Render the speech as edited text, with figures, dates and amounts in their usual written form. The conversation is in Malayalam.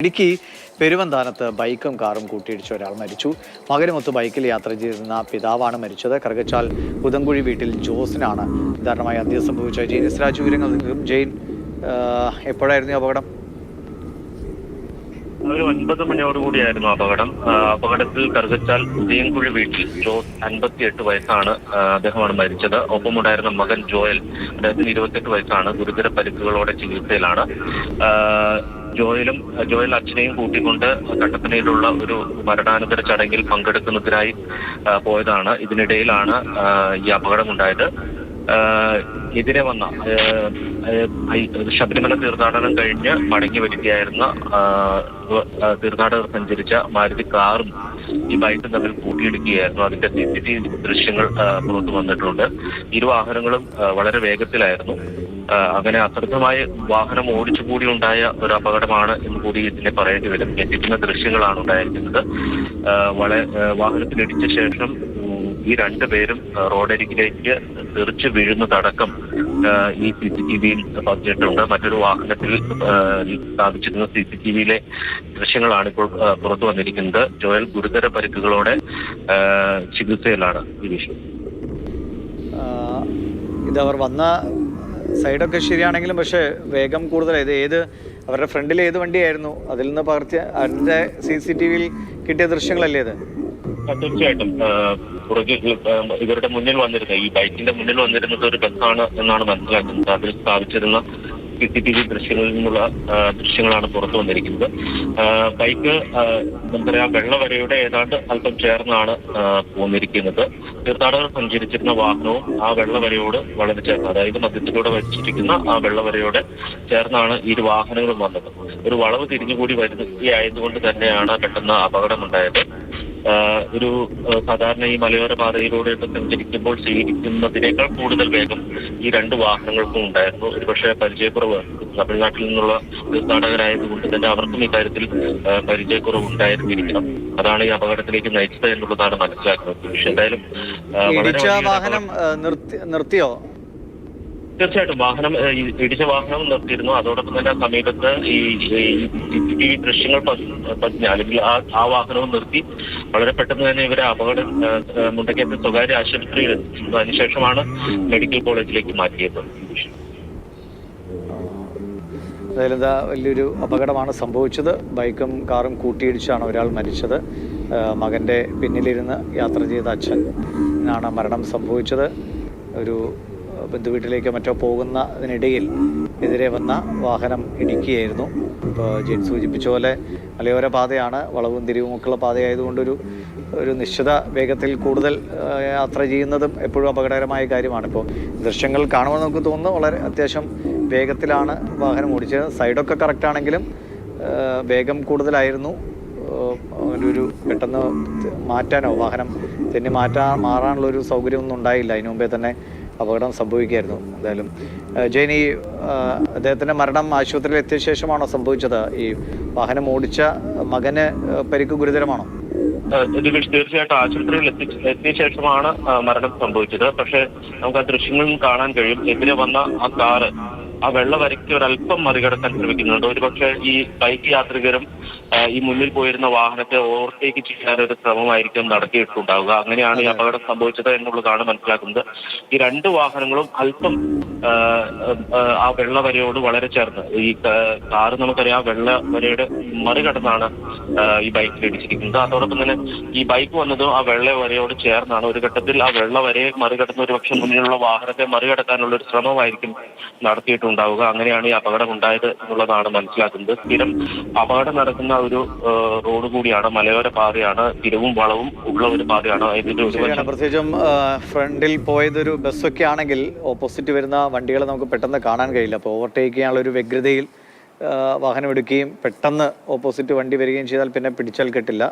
ഇടുക്കി പെരുവന്താനത്ത് ബൈക്കും കാറും കൂട്ടിയിടിച്ച ഒരാൾ മരിച്ചു. മകനുമൊത്ത് ബൈക്കിൽ യാത്ര ചെയ്തിരുന്ന പിതാവാണ് മരിച്ചത്. കറുകച്ചാൽ ഉദംകുഴി വീട്ടിൽ ജോസിനാണ് ദാരുണമായി അന്ത്യം സംഭവിച്ചത്. ജെയിൻ എസ് രാജു വിവരങ്ങൾ നൽകും. ജെയിൻ, എപ്പോഴായിരുന്നു ഈ അപകടം? ഒരു 9 മണിയോടുകൂടിയായിരുന്നു അപകടം. അപകടത്തിൽ കറുകച്ചാൽ ഉദയംകുഴി വീട്ടിൽ ജോസ് 58 വയസ്സാണ്. അദ്ദേഹമാണ് മരിച്ചത്. ഒപ്പമുണ്ടായിരുന്ന മകൻ ജോയൽ, അദ്ദേഹത്തിന് 28 വയസ്സാണ്. ഗുരുതര പരിക്കുകളോടെ ചികിത്സയിലാണ്. ജോയൽ അച്ഛനെയും കൂട്ടിക്കൊണ്ട് കട്ടപ്പനയിലുള്ള ഒരു മരണാനന്തര ചടങ്ങിൽ പങ്കെടുക്കുന്നതിനായി പോയതാണ്. ഇതിനിടയിലാണ് ഈ അപകടമുണ്ടായത്. എതിരെ വന്ന ശബരിമല തീർത്ഥാടനം കഴിഞ്ഞ് മടങ്ങി വരികയായിരുന്ന തീർത്ഥാടകർ സഞ്ചരിച്ച മാരുതി കാറും ഈ ബൈക്കും തമ്മിൽ കൂട്ടിയിടിക്കുകയായിരുന്നു. അതിന്റെ CCTV ദൃശ്യങ്ങൾ പുറത്തു വന്നിട്ടുണ്ട്. ഇരു വാഹനങ്ങളും വളരെ വേഗത്തിലായിരുന്നു. അങ്ങനെ അശ്രദ്ധമായി വാഹനം ഓടിച്ചുകൂടി ഉണ്ടായ ഒരു അപകടമാണ് എന്ന് കൂടി ഇതിനെ പറയേണ്ടി വരും. ഞെട്ടിക്കുന്ന ദൃശ്യങ്ങളാണ് ഉണ്ടായിരിക്കുന്നത്. വാഹനത്തിലിടിച്ച ശേഷം ഈ രണ്ടുപേരും റോഡരികിലേക്ക് തെറിച്ച് വീഴുന്നതടക്കം ഈ CCTVയിൽ പതിഞ്ഞിട്ടുണ്ട്. മറ്റൊരു വാഹനത്തിൽ സ്ഥാപിച്ചിരുന്ന CCTVയിലെ ദൃശ്യങ്ങളാണ് ഇപ്പോൾ പുറത്തു വന്നിരിക്കുന്നത്. ജോയൽ ഗുരുതര പരിക്കുകളോടെ ചികിത്സയിലാണ്. ഈ വിഷയം ഇതവർ വന്ന സൈഡൊക്കെ ശരിയാണെങ്കിലും പക്ഷേ വേഗം കൂടുതലായത് അവരുടെ ഫ്രണ്ടിൽ ഏത് വണ്ടിയായിരുന്നു? അതിൽ നിന്ന് പകർത്തിയ അതിൻ്റെ CCTVയിൽ കിട്ടിയ ദൃശ്യങ്ങളല്ലേ ഇത്? തീർച്ചയായിട്ടും ഇവരുടെ മുന്നിൽ വന്നിരുന്ന ഈ ബൈക്കിന്റെ മുന്നിൽ വന്നിരുന്നത് ഒരു ബസ്സാണ് എന്നാണ് മനസ്സിലാക്കുന്നത്. അതിൽ സ്ഥാപിച്ചിരുന്ന CCTV ദൃശ്യങ്ങളിൽ നിന്നുള്ള ദൃശ്യങ്ങളാണ് പുറത്തു വന്നിരിക്കുന്നത്. ബൈക്ക് നമുക്കറിയാം വെള്ളവരയുടെ ഏതാണ്ട് അല്പം ചേർന്നാണ് പോന്നിരിക്കുന്നത്. തീർത്ഥാടകർ സഞ്ചരിച്ചിരുന്ന വാഹനവും ആ വെള്ളവരയോട് വളരെ ചേർന്ന്, അതായത് മധ്യത്തിലൂടെ വെച്ചിരിക്കുന്ന ആ വെള്ളവരയോട് ചേർന്നാണ് ഈ വാഹനങ്ങളും വന്നത്. ഒരു വളവ് തിരിഞ്ഞുകൂടി വരുകയായതുകൊണ്ട് തന്നെയാണ് പെട്ടെന്ന് അപകടമുണ്ടായത്. ഒരു സാധാരണ ഈ മലയോര പാതയിലൂടെ സഞ്ചരിക്കുമ്പോൾ സ്വീകരിക്കുന്നതിനേക്കാൾ കൂടുതൽ വേഗം ഈ രണ്ട് വാഹനങ്ങൾക്കും ഉണ്ടായിരുന്നു. ഒരുപക്ഷെ പരിചയക്കുറവ്, തമിഴ്നാട്ടിൽ നിന്നുള്ള തീർത്ഥാടകരായതുകൊണ്ട് തന്നെ അവർക്കും ഇക്കാര്യത്തിൽ പരിചയക്കുറവ് ഉണ്ടായിരുന്നിരിക്കണം. അതാണ് ഈ അപകടത്തിലേക്ക് നയിച്ചത് എന്നുള്ളതാണ് മനസ്സിലാക്കുന്നത്. പക്ഷെ എന്തായാലും വാഹനം നിർത്തിയോ? തീർച്ചയായിട്ടും ഇടിച്ച വാഹനം നിർത്തിയിരുന്നു. അതോടൊപ്പം തന്നെ സമീപത്ത് ഈ CCTV ദൃശ്യങ്ങൾ പതിഞ്ഞ അല്ലെങ്കിൽ ആ വാഹനവും നിർത്തി വളരെ പെട്ടെന്ന് തന്നെ ഇവരെ മുണ്ടക്കയത്ത് സ്വകാര്യ ആശുപത്രിയിൽ എത്തിച്ചു. അതിനുശേഷമാണ് മെഡിക്കൽ കോളേജിലേക്ക് മാറ്റിയത്. അതായത് വലിയൊരു അപകടമാണ് സംഭവിച്ചത്. ബൈക്കും കാറും കൂട്ടിയിടിച്ചാണ് ഒരാൾ മരിച്ചത്. മകൻ്റെ പിന്നിലിരുന്ന് യാത്ര ചെയ്ത അച്ഛനാണ് മരണം സംഭവിച്ചത്. ഒരു ബന്ധുവീട്ടിലേക്കോ മറ്റോ പോകുന്നതിനിടയിൽ എതിരെ വന്ന വാഹനം ഇടിക്കുകയായിരുന്നു. ഇപ്പോൾ ജെയിൻ സൂചിപ്പിച്ച പോലെ മലയോര പാതയാണ്, വളവും തിരിവുമൊക്കെയുള്ള പാതയായതുകൊണ്ട് ഒരു നിശ്ചിത വേഗത്തിൽ കൂടുതൽ യാത്ര ചെയ്യുന്നതും എപ്പോഴും അപകടകരമായ കാര്യമാണ്. ഇപ്പോൾ ദൃശ്യങ്ങൾ കാണുമ്പോൾ നമുക്ക് തോന്നുന്നു വളരെ അത്യാവശ്യം വേഗത്തിലാണ് വാഹനം ഓടിച്ചത്. സൈഡൊക്കെ കറക്റ്റാണെങ്കിലും വേഗം കൂടുതലായിരുന്നു. ഒരു പെട്ടെന്ന് മാറ്റാനോ വാഹനം തെന്നി മാറാനുള്ളൊരു സൗകര്യമൊന്നും ഉണ്ടായില്ല. അതിനു മുമ്പേ തന്നെ അപകടം സംഭവിക്കുകയായിരുന്നു. എന്തായാലും ജെയിൻ, ഈ അദ്ദേഹത്തിൻ്റെ മരണം ആശുപത്രിയിൽ എത്തിയ ശേഷമാണോ സംഭവിച്ചത്? ഈ വാഹനം ഓടിച്ച മകന് പരിക്ക് ഗുരുതരമാണോ? തീർച്ചയായിട്ടും ആശുപത്രിയിൽ എത്തിയ ശേഷമാണ് മരണം സംഭവിച്ചത്. പക്ഷെ നമുക്ക് ആ ദൃശ്യങ്ങളിൽ കാണാൻ കഴിയും, എതിരെ വന്ന ആ കാറ് ആ വെള്ളവരയ്ക്ക് ഒരല്പം മറികടക്കാൻ ശ്രമിക്കുന്നുണ്ട്. ഒരുപക്ഷെ ഈ ബൈക്ക് യാത്രികരും ഈ മുന്നിൽ പോയിരുന്ന വാഹനത്തെ ഓവർടേക്ക് ചെയ്യാനൊരു ശ്രമമായിരിക്കും നടത്തിയിട്ടുണ്ടാവുക. അങ്ങനെയാണ് ഈ അപകടം സംഭവിച്ചത് എന്നുള്ളതാണ് മനസ്സിലാക്കുന്നത്. ഈ രണ്ട് വാഹനങ്ങളും അല്പം ആ വെള്ളവരയോട് വളരെ ചേർന്ന്, ഈ കാറ് നമുക്കറിയാം വെള്ളവരയുടെ മറികടന്നാണ് ഈ ബൈക്കിൽ ഇടിച്ചിരിക്കുന്നത്. അതോടൊപ്പം തന്നെ ഈ ബൈക്ക് വന്നതും ആ വെള്ളവരയോട് ചേർന്നാണ്. ഒരു ഘട്ടത്തിൽ ആ വെള്ളവരയെ മറികടന്ന് ഒരുപക്ഷെ മുന്നിലുള്ള വാഹനത്തെ മറികടക്കാനുള്ള ഒരു ശ്രമമായിരിക്കും നടത്തിയിട്ടുണ്ടാവുക. അങ്ങനെയാണ് ഈ അപകടം ഉണ്ടായത് എന്നുള്ളതാണ് മനസ്സിലാക്കുന്നത്. സ്ഥിരം അപകടം നടക്കുന്ന ഒരു റോഡ് കൂടിയാണ്, മലയോര പാതയാണ്, തിരിവും വളവും ഉള്ള ഒരു പാതയാണ്. പ്രത്യേകിച്ചും ഫ്രണ്ടിൽ പോയതൊരു ബസ്സൊക്കെ ആണെങ്കിൽ ഓപ്പോസിറ്റ് വരുന്ന വണ്ടികളെ നമുക്ക് പെട്ടെന്ന് കാണാൻ കഴിയില്ല. അപ്പോൾ ഓവർടേക്ക് ചെയ്യാനുള്ള ഒരു വ്യഗ്രതയിൽ വാഹനം എടുക്കുകയും പെട്ടെന്ന് ഓപ്പോസിറ്റ് വണ്ടി വരികയും ചെയ്താൽ പിന്നെ പിടിച്ചാൽ കിട്ടില്ല.